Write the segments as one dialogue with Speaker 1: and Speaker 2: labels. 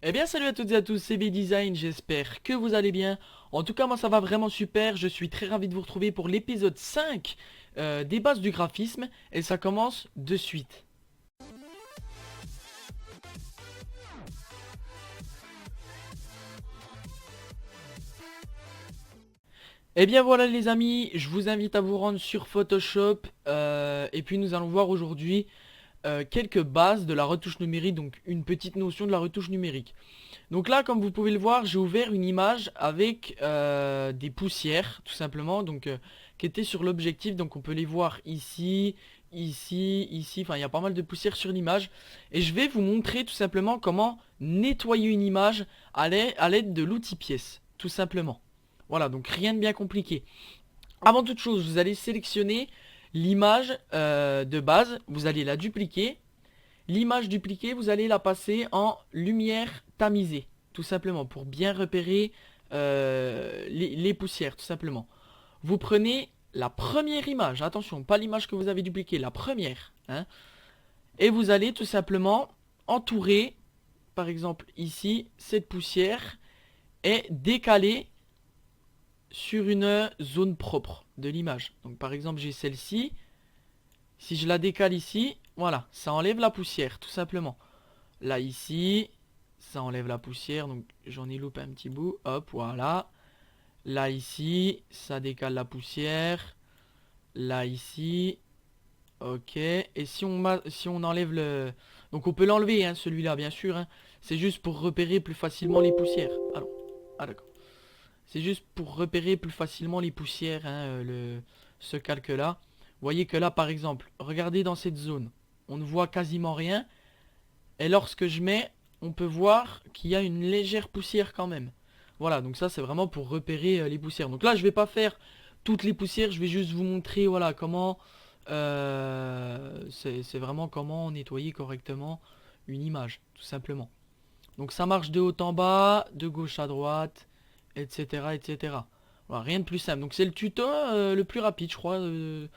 Speaker 1: Eh bien salut à toutes et à tous, c'est B-Design, j'espère que vous allez bien. En tout cas moi ça va vraiment super, je suis très ravi de vous retrouver pour l'épisode 5 des bases du graphisme. Et ça commence de suite. Eh bien voilà les amis, je vous invite à vous rendre sur Photoshop et puis nous allons voir aujourd'hui quelques bases de la retouche numérique, donc une petite notion de la retouche numérique. Donc là, comme vous pouvez le voir, j'ai ouvert une image avec des poussières, tout simplement, donc qui étaient sur l'objectif. Donc on peut les voir ici, ici, ici. Enfin, il y a pas mal de poussières sur l'image. Et je vais vous montrer tout simplement comment nettoyer une image à l'aide de l'outil pièce, tout simplement. Voilà, donc rien de bien compliqué. Avant toute chose, vous allez sélectionner l'image de base, vous allez la dupliquer. L'image dupliquée, vous allez la passer en lumière tamisée, tout simplement, pour bien repérer les poussières, tout simplement. Vous prenez la première image, attention, pas l'image que vous avez dupliquée, la première, hein, et vous allez tout simplement entourer, par exemple ici, cette poussière est décalée sur une zone propre de l'image. Donc par exemple, j'ai celle-ci, si je la décale ici, voilà, ça enlève la poussière, tout simplement. Là, ici, ça enlève la poussière, donc j'en ai loupé un petit bout, hop, voilà. Là, ici, ça décale la poussière. Là, ici, ok. Et si on enlève le... Donc on peut l'enlever, hein, celui-là, bien sûr, hein. C'est juste pour repérer plus facilement les poussières. Alors, ah d'accord. C'est juste pour repérer plus facilement les poussières, hein, ce calque-là. Vous voyez que là, par exemple, regardez dans cette zone. On ne voit quasiment rien. Et lorsque je mets, on peut voir qu'il y a une légère poussière quand même. Voilà, donc ça c'est vraiment pour repérer les poussières. Donc là je vais pas faire toutes les poussières, je vais juste vous montrer voilà comment c'est vraiment comment nettoyer correctement une image, tout simplement. Donc ça marche de haut en bas, de gauche à droite, etc. etc. Voilà, rien de plus simple. Donc c'est le tuto le plus rapide je crois de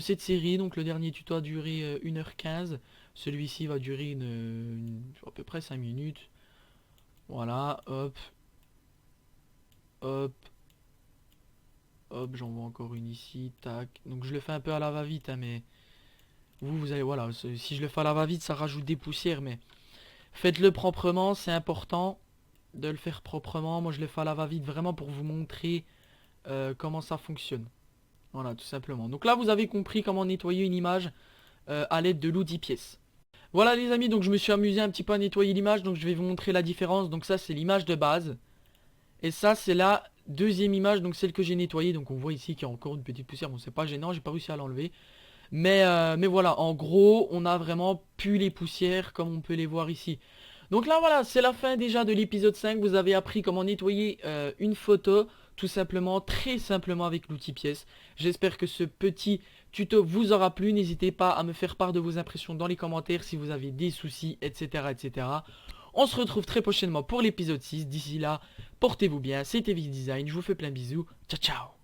Speaker 1: cette série. Donc le dernier tuto a duré 1h15. Celui-ci va durer à peu près 5 minutes. Voilà, hop, hop, hop, j'en vois encore une ici, tac. Donc je le fais un peu à la va-vite, hein, mais vous allez, voilà, si je le fais à la va-vite, ça rajoute des poussières, mais faites-le proprement, c'est important de le faire proprement. Moi je le fais à la va-vite vraiment pour vous montrer comment ça fonctionne. Voilà, tout simplement. Donc là, vous avez compris comment nettoyer une image à l'aide de l'outil pièce. Voilà les amis, donc je me suis amusé un petit peu à nettoyer l'image, donc je vais vous montrer la différence. Donc ça c'est l'image de base, et ça c'est la deuxième image, donc celle que j'ai nettoyée. Donc on voit ici qu'il y a encore une petite poussière, bon c'est pas gênant, j'ai pas réussi à l'enlever. Mais voilà, en gros on a vraiment pu les poussières comme on peut les voir ici. Donc là voilà, c'est la fin déjà de l'épisode 5. Vous avez appris comment nettoyer une photo, tout simplement, très simplement avec l'outil pièce. J'espère que ce petit tuto vous aura plu. N'hésitez pas à me faire part de vos impressions dans les commentaires si vous avez des soucis, etc. etc. On se retrouve très prochainement pour l'épisode 6. D'ici là, portez-vous bien, c'était V-Design, je vous fais plein de bisous. Ciao ciao.